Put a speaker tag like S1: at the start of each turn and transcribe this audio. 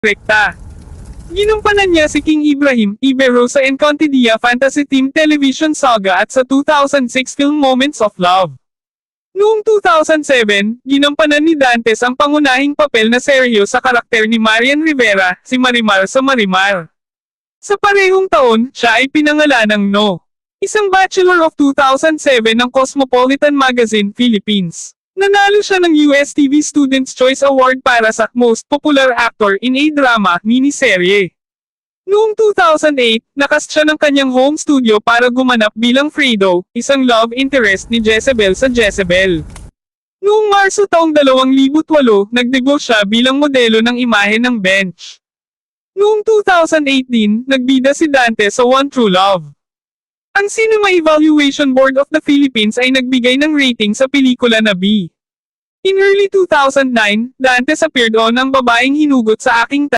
S1: rekta. Ginumpanan niya si King Ibrahim Ibero sa Encantadia Fantasy Team Television Saga at sa 2006 film Moments of Love. Noong 2007, ginampanan ni Dantes ang pangunahing papel na Sergio sa karakter ni Marian Rivera, si Marimar sa Marimar. Sa parehong taon, siya ay pinangalan ng No. Isang Bachelor of 2007 ng Cosmopolitan Magazine Philippines. Nanalo siya ng US TV Students' Choice Award para sa Most Popular Actor in a Drama miniserye. Noong 2008, nakast siya ng kanyang home studio para gumanap bilang Fredo, isang love interest ni Jezebel sa Jezebel. Noong Marso taong 2008, nagdebut siya bilang modelo ng imahe ng Bench. Noong 2018, nagbida si Dante sa One True Love. Ang Cinema Evaluation Board of the Philippines ay nagbigay ng rating sa pelikula na B. In early 2009, Dantes appeared on Ang Babaeng Hinugot sa Aking